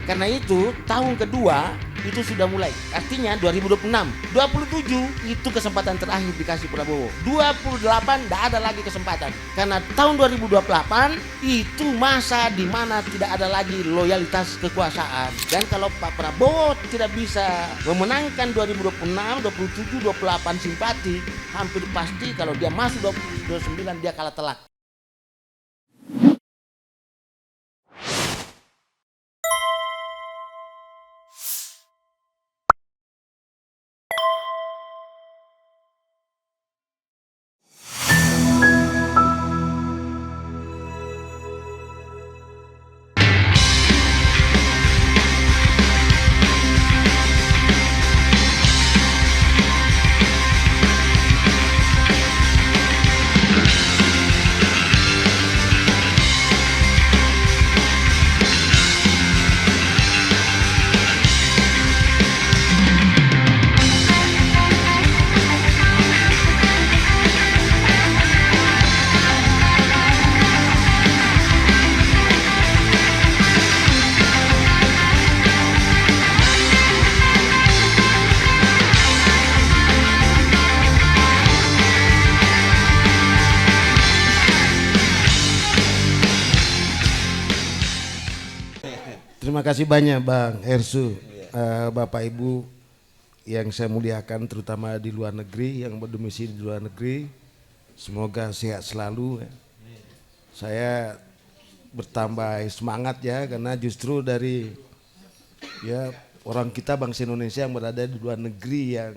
Karena itu tahun kedua itu sudah mulai. Artinya 2026, 27 itu kesempatan terakhir dikasih Prabowo. 28 tidak ada lagi kesempatan. Karena tahun 2028 itu masa di mana tidak ada lagi loyalitas kekuasaan. Dan kalau Pak Prabowo tidak bisa memenangkan 2026, 27, 28 simpati, hampir pasti kalau dia masuk 2029 dia kalah telak. Terima kasih banyak Bang Ersu, Bapak Ibu yang saya muliakan, terutama di luar negeri, yang berdomisili di luar negeri. Semoga sehat selalu. Saya bertambah semangat ya, karena justru dari ya orang kita bangsa Indonesia yang berada di luar negeri yang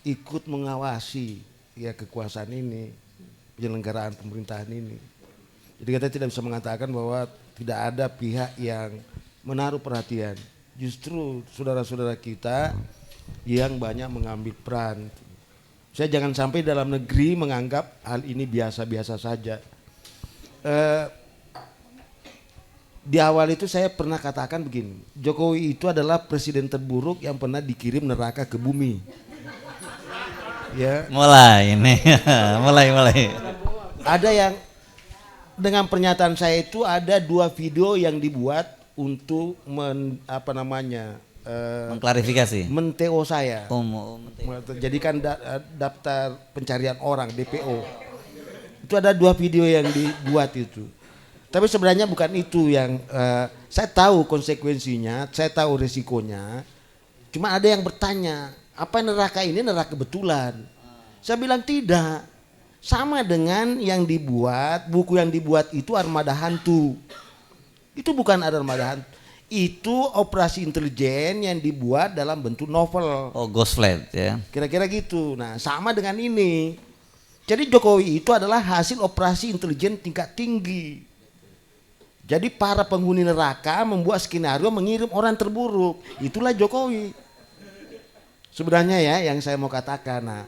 ikut mengawasi ya kekuasaan ini, penyelenggaraan pemerintahan ini. Jadi kita tidak bisa mengatakan bahwa tidak ada pihak yang menaruh perhatian. Justru saudara-saudara kita yang banyak mengambil peran. Saya jangan sampai dalam negeri menganggap hal ini biasa-biasa saja. Di awal itu saya pernah katakan begini, Jokowi itu adalah presiden terburuk yang pernah dikirim neraka ke bumi. Ya. Mulai ini, mulai. Ada yang dengan pernyataan saya itu ada 2 video yang dibuat untuk mengklarifikasi, men-TO saya, jadikan daftar pencarian orang DPO. Itu ada 2 video yang dibuat itu. Tapi sebenarnya bukan itu yang saya tahu konsekuensinya, saya tahu resikonya. Cuma ada yang bertanya, apa neraka ini neraka kebetulan? Saya bilang tidak. Sama dengan yang dibuat, buku yang dibuat itu Armada Hantu. Itu bukan armada hantu. Itu operasi intelijen yang dibuat dalam bentuk novel. Oh, Ghost Flight ya. Kira-kira gitu. Nah, sama dengan ini. Jadi Jokowi itu adalah hasil operasi intelijen tingkat tinggi. Jadi para penghuni neraka membuat skenario mengirim orang terburuk. Itulah Jokowi. Sebenarnya ya yang saya mau katakan. Nah,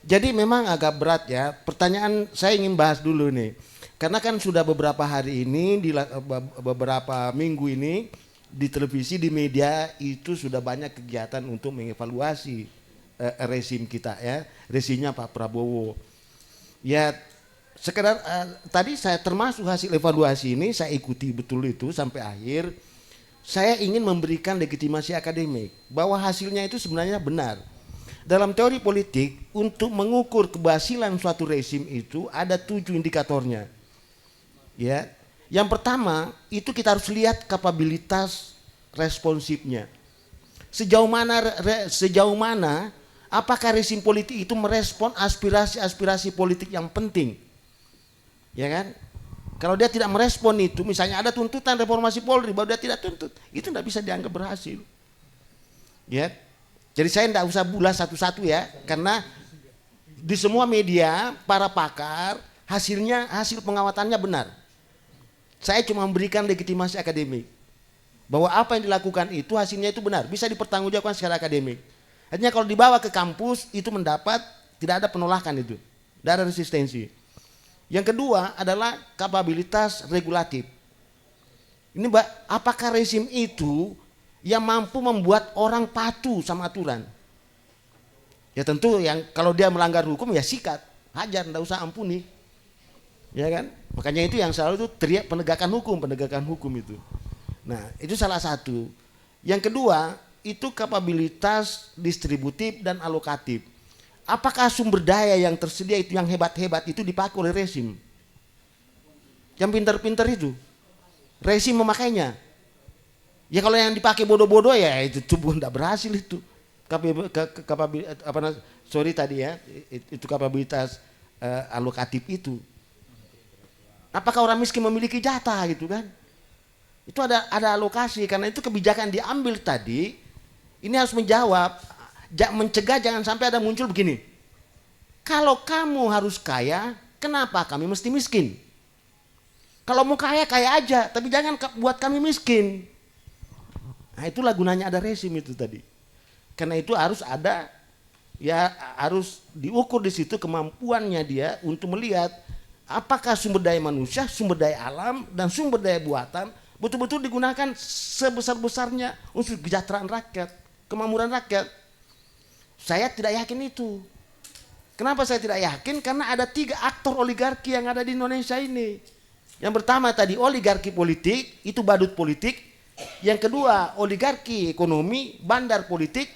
jadi memang agak berat ya. Pertanyaan saya ingin bahas dulu nih. Karena kan sudah beberapa hari ini, beberapa minggu ini di televisi, di media itu sudah banyak kegiatan untuk mengevaluasi rezim kita ya. Rezimnya Pak Prabowo. Ya sekedar tadi saya termasuk hasil evaluasi ini saya ikuti betul itu sampai akhir. Saya ingin memberikan legitimasi akademik bahwa hasilnya itu sebenarnya benar. Dalam teori politik, untuk mengukur keberhasilan suatu rezim itu ada 7 indikatornya. Ya, yang pertama itu kita harus lihat kapabilitas responsifnya. Sejauh mana apakah rezim politik itu merespon aspirasi-aspirasi politik yang penting. Ya kan? Kalau dia tidak merespon itu, misalnya ada tuntutan reformasi Polri, baru dia tidak tuntut, itu tidak bisa dianggap berhasil. Ya. Jadi saya tidak usah bulas satu-satu ya, karena di semua media para pakar hasil pengawatannya benar. Saya cuma memberikan legitimasi akademik bahwa apa yang dilakukan itu hasilnya itu benar, bisa dipertanggungjawabkan secara akademik. Artinya kalau dibawa ke kampus itu mendapat tidak ada penolakan itu, tidak ada resistensi. Yang kedua adalah kapabilitas regulatif. Ini apakah rezim itu yang mampu membuat orang patuh sama aturan. Ya tentu yang kalau dia melanggar hukum ya sikat, hajar, enggak usah ampuni. Ya kan? Makanya itu yang selalu itu teriak penegakan hukum itu. Nah, itu salah satu. Yang kedua, itu kapabilitas distributif dan alokatif. Apakah sumber daya yang tersedia itu yang hebat-hebat itu dipakai oleh rezim? Yang pintar-pintar itu, rezim memakainya. Ya kalau yang dipakai bodoh-bodoh ya itu tubuh tidak berhasil itu. Itu kapabilitas alokatif itu. Apakah orang miskin memiliki jatah gitu kan? Itu ada alokasi, karena itu kebijakan diambil tadi. Ini harus menjawab, mencegah jangan sampai ada muncul begini. Kalau kamu harus kaya, kenapa kami mesti miskin? Kalau mau kaya, kaya aja, tapi jangan buat kami miskin. Nah, itulah gunanya ada rezim itu tadi. Karena itu harus ada, ya harus diukur di situ kemampuannya dia untuk melihat apakah sumber daya manusia, sumber daya alam, dan sumber daya buatan betul-betul digunakan sebesar-besarnya untuk kesejahteraan rakyat, kemakmuran rakyat. Saya tidak yakin itu. Kenapa saya tidak yakin? Karena ada 3 aktor oligarki yang ada di Indonesia ini. Yang pertama tadi oligarki politik, itu badut politik. Yang kedua oligarki ekonomi, bandar politik.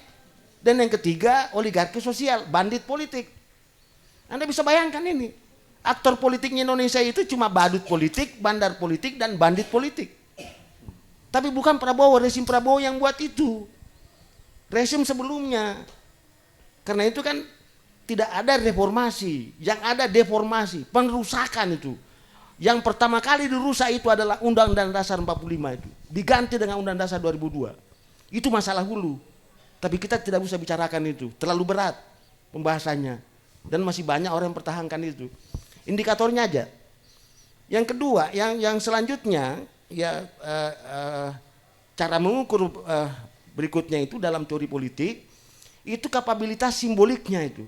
Dan yang ketiga oligarki sosial, bandit politik. Anda bisa bayangkan ini. Aktor politiknya Indonesia itu cuma badut politik, bandar politik, dan bandit politik. Tapi bukan Prabowo, rezim Prabowo yang buat itu. Rezim sebelumnya. Karena itu kan tidak ada reformasi, yang ada deformasi, pengerusakan itu. Yang pertama kali dirusak itu adalah Undang-Undang Dasar 45 itu. Diganti dengan Undang-Undang Dasar 2002. Itu masalah hulu. Tapi kita tidak bisa bicarakan itu, terlalu berat pembahasannya. Dan masih banyak orang yang pertahankan itu. Indikatornya aja. Yang kedua, yang selanjutnya, ya cara mengukur berikutnya itu dalam teori politik, itu kapabilitas simboliknya itu.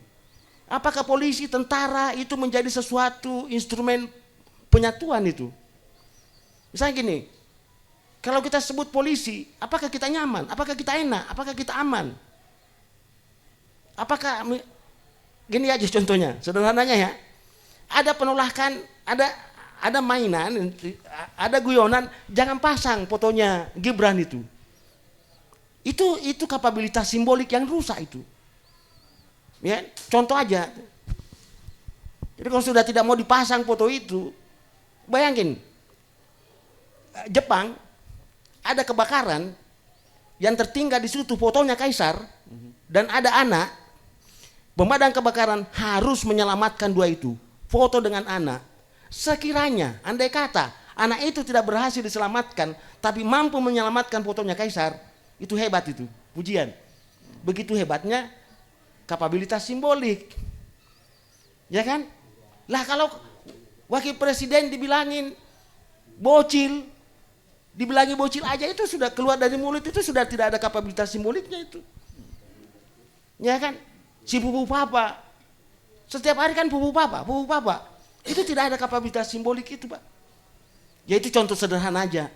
Apakah polisi, tentara itu menjadi sesuatu instrumen penyatuan itu? Misalnya gini, kalau kita sebut polisi, apakah kita nyaman? Apakah kita enak? Apakah kita aman? Apakah, gini aja contohnya, sederhananya ya, ada penolakan, ada mainan, ada guyonan, jangan pasang fotonya Gibran itu. Itu kapabilitas simbolik yang rusak itu. Ya, contoh aja. Jadi kalau sudah tidak mau dipasang foto itu, bayangin, Jepang ada kebakaran yang tertinggal di situ fotonya Kaisar dan ada anak, pemadam kebakaran harus menyelamatkan 2 itu, foto dengan anak. Sekiranya, andai kata anak itu tidak berhasil diselamatkan, tapi mampu menyelamatkan fotonya Kaisar, itu hebat itu, pujian. Begitu hebatnya kapabilitas simbolik. Ya kan? Lah kalau wakil presiden dibilangin bocil, dibilangi bocil aja itu sudah keluar dari mulut, itu sudah tidak ada kapabilitas simboliknya itu. Ya kan? Si pupu papa, setiap hari kan pupu papa. Itu tidak ada kapabilitas simbolik itu, Pak. Ya itu contoh sederhana aja.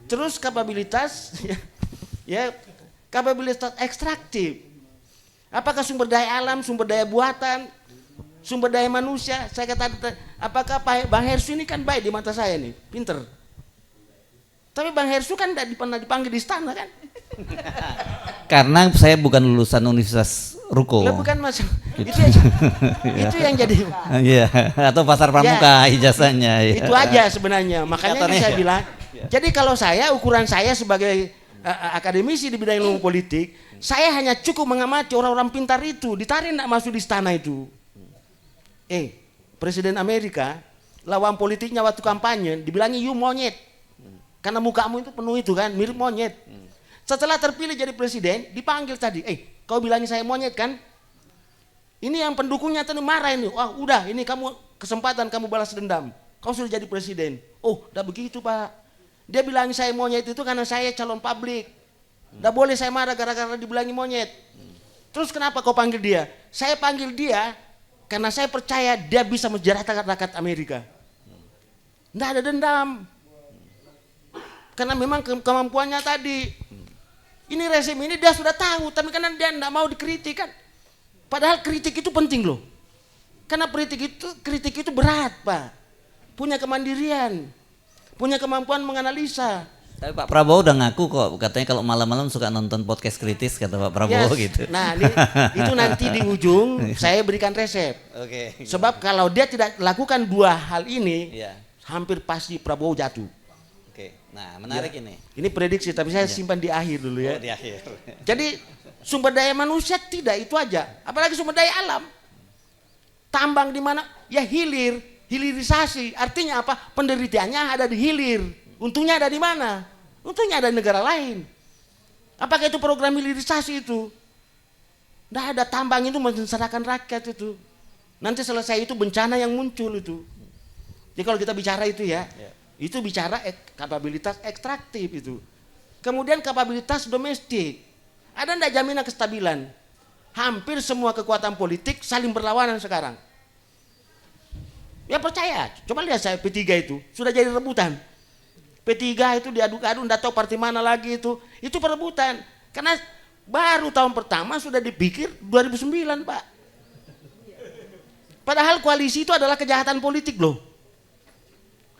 Terus kapabilitas ya kapabilitas ekstraktif. Apakah sumber daya alam, sumber daya buatan, sumber daya manusia? Saya kata, apakah Bang Hersu ini kan baik di mata saya nih, pinter. Tapi Bang Hersu kan tidak pernah dipanggil di istana kan? Karena saya bukan lulusan Universitas Ruko. Lah bukan Mas. Gitu. Itu yang jadi. Iya, atau Pasar Pramuka ijazahnya. Ya. Itu aja sebenarnya. Makanya ini saya bilang. Jadi kalau saya, ukuran saya sebagai akademisi di bidang ilmu politik, saya hanya cukup mengamati orang-orang pintar itu, ditarik tidak masuk di istana itu. Presiden Amerika, lawan politiknya waktu kampanye, dibilangi you monyet. Karena mukamu itu penuh itu kan, mirip monyet. Setelah terpilih jadi presiden, dipanggil tadi, kau bilangi saya monyet kan? Ini yang pendukungnya tadi marah ini, wah udah ini kamu kesempatan kamu balas dendam. Kau sudah jadi presiden. Oh, udah begitu Pak. Dia bilang saya monyet itu karena saya calon publik. Tidak boleh saya marah gara-gara dibilangi monyet. Terus kenapa kau panggil dia? Saya panggil dia karena saya percaya dia bisa menjarakan rakyat Amerika. Tidak ada dendam. Karena memang kemampuannya tadi. Ini rezim ini dia sudah tahu, tapi karena dia tidak mau dikritik kan. Padahal kritik itu penting loh. Karena kritik itu berat Pak. Punya kemandirian. Punya kemampuan menganalisa. Tapi Pak Prabowo udah ngaku kok, katanya kalau malam-malam suka nonton podcast kritis kata Pak Prabowo gitu. Nah, itu nanti di ujung saya berikan resep. Oke. Sebab kalau dia tidak lakukan dua hal ini, Iya. hampir pasti Prabowo jatuh. Oke. Nah, menarik ini. Ini prediksi, tapi saya simpan di akhir dulu ya. Oh, di akhir. Jadi sumber daya manusia tidak itu aja, apalagi sumber daya alam. Tambang di mana? Ya hilirisasi. Artinya apa? Penderitaannya ada di hilir. Untungnya ada di mana? Untungnya ada di negara lain. Apakah itu program hilirisasi itu? Tidak ada, tambang itu mensengsarakan rakyat itu. Nanti selesai itu bencana yang muncul itu. Jadi kalau kita bicara itu ya, itu bicara kapabilitas ekstraktif itu. Kemudian kapabilitas domestik. Ada tidak jaminan kestabilan? Hampir semua kekuatan politik saling berlawanan sekarang. Ya percaya, coba lihat saya P3 itu, sudah jadi rebutan. P3 itu diadu-adu, tidak tahu partai mana lagi itu perebutan. Karena baru tahun pertama sudah dipikir 2009 Pak. Padahal koalisi itu adalah kejahatan politik loh.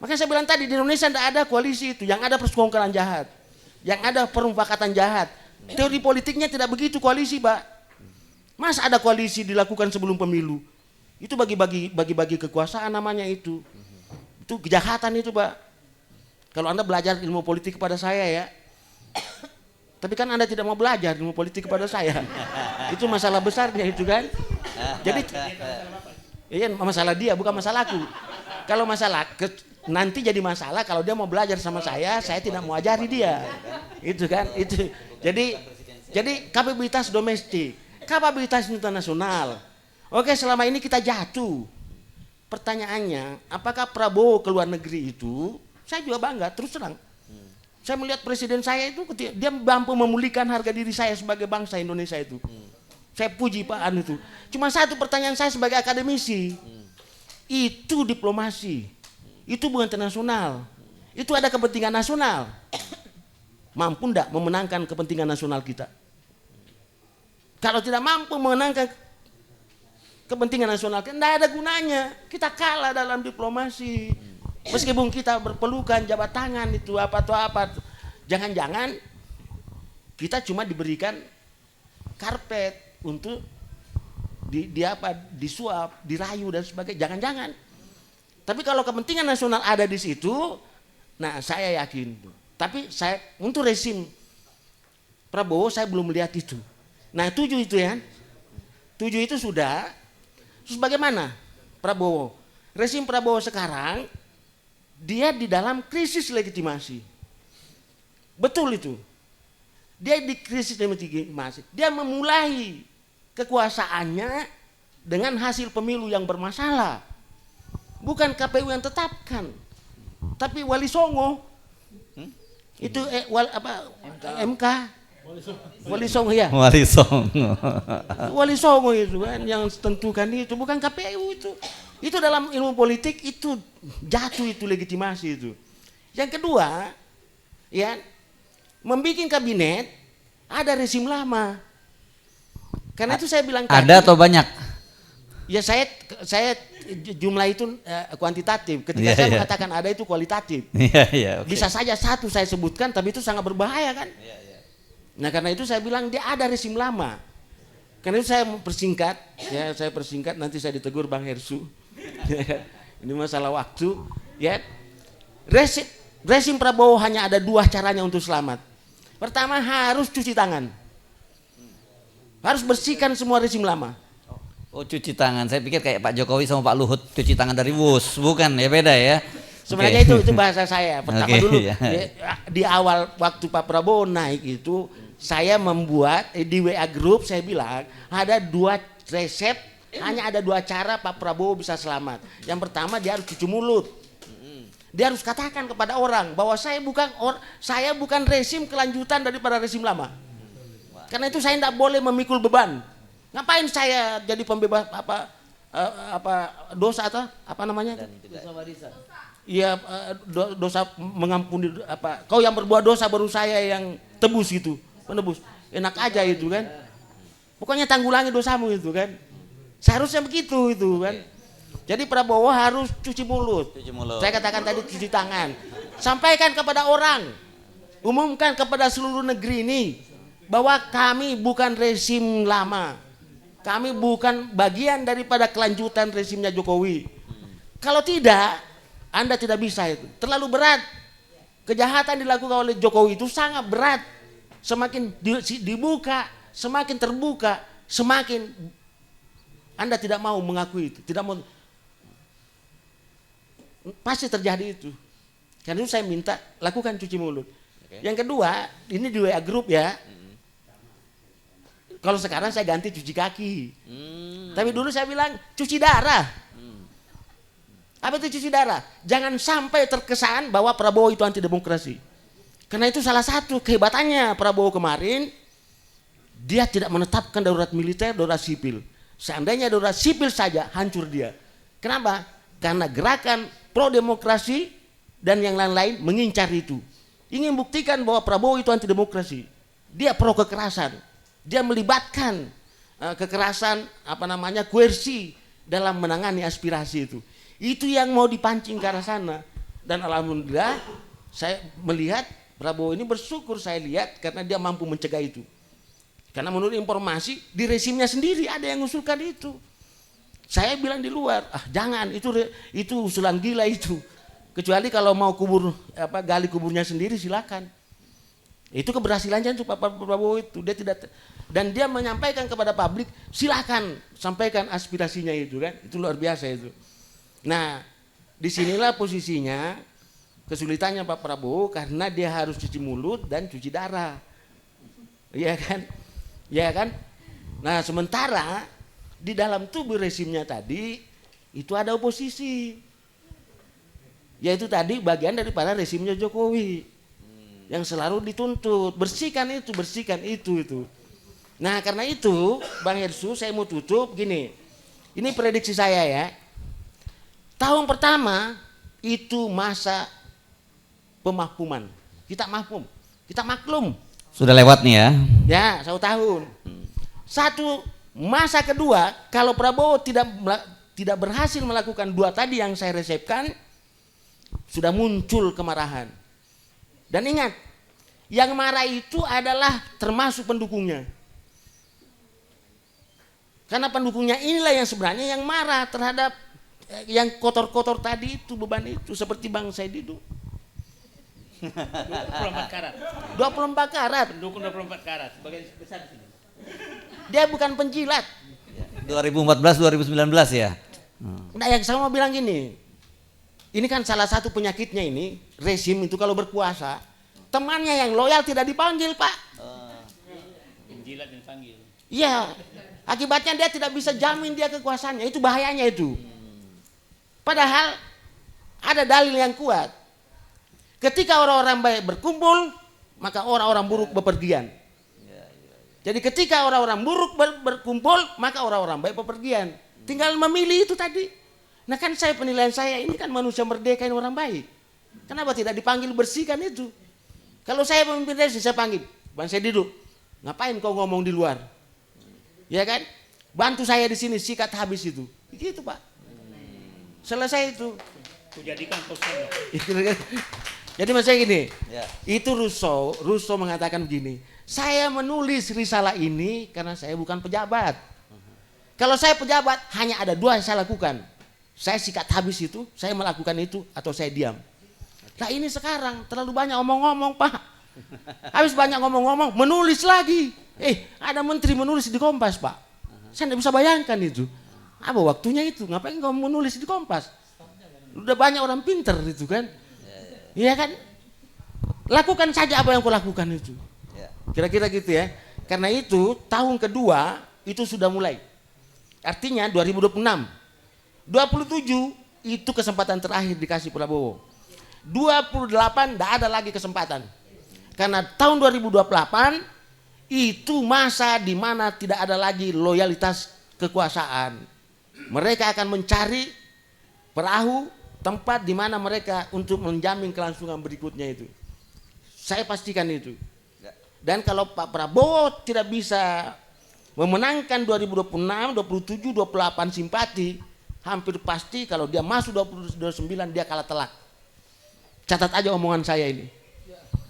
Makanya saya bilang tadi di Indonesia tidak ada koalisi itu, yang ada persekongkolan jahat, yang ada permufakatan jahat. Teori politiknya tidak begitu koalisi Pak. Masa ada koalisi dilakukan sebelum pemilu? Itu bagi-bagi kekuasaan namanya itu. Itu kejahatan itu Pak. Kalau Anda belajar ilmu politik kepada saya ya. Tapi kan Anda tidak mau belajar ilmu politik kepada saya. Itu masalah besarnya itu kan. Jadi iya masalah dia bukan masalahku. Kalau nanti jadi masalah kalau dia mau belajar sama saya tidak mau ajari dia. Itu kan itu. Jadi kapabilitas domestik, kapabilitas internasional. Oke, selama ini kita jatuh. Pertanyaannya, apakah Prabowo ke luar negeri itu? Saya juga bangga, terus terang. Saya melihat presiden saya itu dia mampu memulihkan harga diri saya sebagai bangsa Indonesia itu. Saya puji Pak Anu itu. Cuma satu pertanyaan saya sebagai akademisi. Itu diplomasi. Itu bukan internasional. Itu ada kepentingan nasional. Mampu enggak memenangkan kepentingan nasional kita? Kalau tidak mampu memenangkan kepentingan nasional kita, enggak ada gunanya. Kita kalah dalam diplomasi. Meskipun kita berpelukan jabat tangan itu apa. Jangan-jangan kita cuma diberikan karpet untuk disuap, dirayu dan sebagainya. Jangan-jangan. Tapi kalau kepentingan nasional ada di situ, nah saya yakin. Tapi saya untuk rezim Prabowo saya belum melihat itu. Nah 7 itu ya. 7 itu sudah. Terus bagaimana Prabowo? Rezim Prabowo sekarang dia di dalam krisis legitimasi. Betul itu. Dia di krisis legitimasi. Dia memulai kekuasaannya dengan hasil pemilu yang bermasalah. Bukan KPU yang tetapkan. Tapi Wali Songo. Itu MK. Wali Songo ya. Wali Songo. Wali Songo itu kan yang tentukan itu, bukan KPU itu. Itu dalam ilmu politik itu jatuh itu legitimasi itu. Yang kedua, ya, membikin kabinet ada rezim lama. Karena itu saya bilang tadi. Ada atau banyak? Ya saya jumlah itu kuantitatif. Ketika saya mengatakan ada itu kualitatif. Okay. Bisa saja satu saya sebutkan, tapi itu sangat berbahaya kan. Nah karena itu saya bilang dia ada rezim lama. Karena itu saya persingkat, ya saya persingkat nanti saya ditegur Bang Hersu. Ini masalah waktu. Ya, rezim Prabowo hanya ada 2 caranya untuk selamat. Pertama harus cuci tangan, harus bersihkan semua rezim lama. Oh cuci tangan, saya pikir kayak Pak Jokowi sama Pak Luhut cuci tangan dari wus, bukan ya beda ya? Sebenarnya itu bahasa saya. Pertama dulu ya. di awal waktu Pak Prabowo naik itu saya membuat di WA Group saya bilang ada 2 resep, hanya ada 2 cara Pak Prabowo bisa selamat. Yang pertama dia harus cuci mulut. Dia harus katakan kepada orang bahwa saya bukan rezim kelanjutan daripada rezim lama. Karena itu saya tidak boleh memikul beban. Ngapain saya jadi pembebas dosa atau apa namanya? Dosa warisan. Iya, dosa mengampuni apa? Kau yang berbuat dosa baru saya yang tebus gitu. Penebus. Enak aja itu kan. Pokoknya tanggulangi dosamu itu kan. Seharusnya begitu itu kan. Jadi Prabowo harus cuci mulut. Saya katakan tadi cuci tangan. Sampaikan kepada orang. Umumkan kepada seluruh negeri ini bahwa kami bukan rezim lama. Kami bukan bagian daripada kelanjutan rezimnya Jokowi. Kalau tidak, Anda tidak bisa itu. Terlalu berat. Kejahatan dilakukan oleh Jokowi itu sangat berat. Semakin dibuka, semakin terbuka, semakin Anda tidak mau mengakui itu. Tidak mau. Pasti terjadi itu. Karena itu saya minta lakukan cuci mulut. Yang kedua, ini di WA Group ya. Kalau sekarang saya ganti cuci kaki. Tapi dulu saya bilang cuci darah. Apa itu cuci darah? Jangan sampai terkesan bahwa Prabowo itu anti demokrasi. Karena itu salah satu kehebatannya Prabowo kemarin, dia tidak menetapkan darurat militer, darurat sipil. Seandainya darurat sipil saja hancur dia. Kenapa? Karena gerakan pro demokrasi dan yang lain-lain mengincar itu. Ingin buktikan bahwa Prabowo itu anti demokrasi. Dia pro kekerasan. Dia melibatkan kekerasan koersi dalam menangani aspirasi itu. Itu yang mau dipancing ke arah sana. Dan alhamdulillah saya melihat Prabowo ini bersyukur saya lihat karena dia mampu mencegah itu. Karena menurut informasi di rezimnya sendiri ada yang mengusulkan itu. Saya bilang di luar, jangan itu usulan gila itu. Kecuali kalau mau gali kuburnya sendiri silakan. Itu keberhasilannya untuk Pak Prabowo itu. Dia tidak, dan dia menyampaikan kepada publik, silakan sampaikan aspirasinya itu kan. Itu luar biasa itu. Nah, disinilah posisinya kesulitannya Pak Prabowo karena dia harus cuci mulut dan cuci darah. Iya kan? Ya kan? Nah, sementara di dalam tubuh rezimnya tadi itu ada oposisi. Yaitu tadi bagian daripada rezimnya Jokowi. Yang selalu dituntut, bersihkan itu. Nah, karena itu Bang Hersu saya mau tutup gini. Ini prediksi saya ya. Tahun pertama itu masa pemakmuman. Kita maklum. Sudah lewat nih ya. Ya, 1 tahun. Satu masa kedua, kalau Prabowo tidak berhasil melakukan 2 tadi yang saya resepkan, sudah muncul kemarahan. Dan ingat, yang marah itu adalah termasuk pendukungnya. Karena pendukungnya inilah yang sebenarnya yang marah terhadap yang kotor-kotor tadi itu, beban itu, seperti Bang Said Didu. 24 karat. 24 karat. Pendukung 24 karat. Sebagai besar di sini. Dia bukan penjilat. 2014 2019 ya. Nah, yang saya mau bilang gini. Ini kan salah satu penyakitnya ini, rezim itu kalau berkuasa, temannya yang loyal tidak dipanggil, Pak. Penjilat yang panggil. Iya. Akibatnya dia tidak bisa jamin dia kekuasaannya. Itu bahayanya itu. Padahal ada dalil yang kuat. Ketika orang-orang baik berkumpul, maka orang-orang buruk bepergian. Jadi ketika orang-orang buruk berkumpul, maka orang-orang baik bepergian. Tinggal memilih itu tadi. Nah kan penilaian saya ini kan manusia merdeka ini orang baik. Kenapa tidak dipanggil bersihkan itu? Kalau saya pemimpin rezim, saya panggil, Bang saya duduk. Ngapain kau ngomong di luar? Ya kan? Bantu saya di sini sikat habis itu. Begitu Pak. Selesai itu. Kujadikan poster. Jadi maksudnya gini, itu Rousseau mengatakan begini, saya menulis risalah ini karena saya bukan pejabat. Kalau saya pejabat, hanya ada 2 yang saya lakukan. Saya sikat habis itu, saya melakukan itu, atau saya diam. Nah ini sekarang terlalu banyak omong-omong Pak. Habis banyak ngomong-ngomong, menulis lagi. Ada menteri menulis di Kompas Pak. Saya tidak bisa bayangkan itu. Apa waktunya itu? Ngapain kamu menulis di Kompas? Udah banyak orang pinter itu kan. Iya kan? Lakukan saja apa yang kau lakukan itu. Kira-kira gitu ya. Karena itu tahun kedua itu sudah mulai. Artinya 2026. 27 itu kesempatan terakhir dikasih Prabowo. 28 tidak ada lagi kesempatan. Karena tahun 2028 itu masa di mana tidak ada lagi loyalitas kekuasaan. Mereka akan mencari perahu tempat di mana mereka untuk menjamin kelangsungan berikutnya itu. Saya pastikan itu. Dan kalau Pak Prabowo tidak bisa memenangkan 2026, 27, 28 simpati, hampir pasti kalau dia masuk 2029 dia kalah telak. Catat aja omongan saya ini.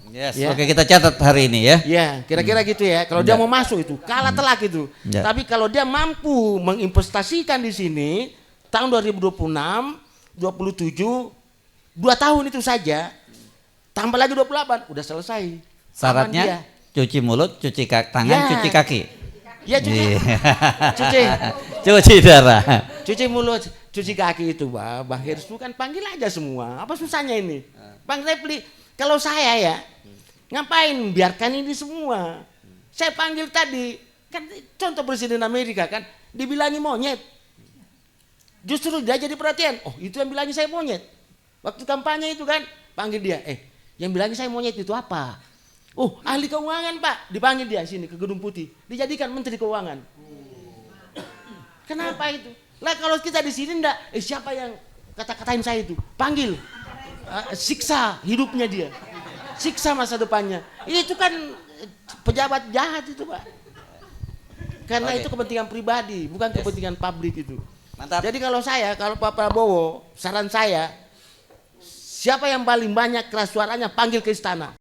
Yes, Ya. oke kita catat hari ini ya. Ya, kira-kira gitu ya. Kalau dia Ya. mau masuk itu kalah telak itu. Ya. Tapi kalau dia mampu menginvestasikan di sini tahun 2026, 27, 2 tahun itu saja, tambah lagi 28, udah selesai. Aman dia. Syaratnya cuci mulut, cuci tangan, Ya. cuci kaki. Ya cuci, Iya. cuci, Cuci darah. cuci mulut, cuci kaki itu, Bang Heru itu kan panggil aja semua. Apa susahnya ini? Bang Repli, kalau saya ya, ngapain biarkan ini semua? Saya panggil tadi, kan contoh Presiden Amerika kan, dibilangi monyet. Justru dia jadi perhatian, oh itu yang bilangi saya monyet. Waktu kampanye itu kan, panggil dia, yang bilangi saya monyet itu apa? Oh, ahli keuangan Pak, dipanggil dia sini ke Gedung Putih, dijadikan Menteri Keuangan. Kenapa itu? Lah kalau kita di sini enggak, siapa yang kata-katain saya itu? Panggil, siksa hidupnya dia, siksa masa depannya. Itu kan pejabat jahat itu Pak. Karena Oke. itu kepentingan pribadi, bukan kepentingan publik itu. Mantap. Jadi kalau Pak Prabowo, saran saya, siapa yang paling banyak keras suaranya panggil ke istana.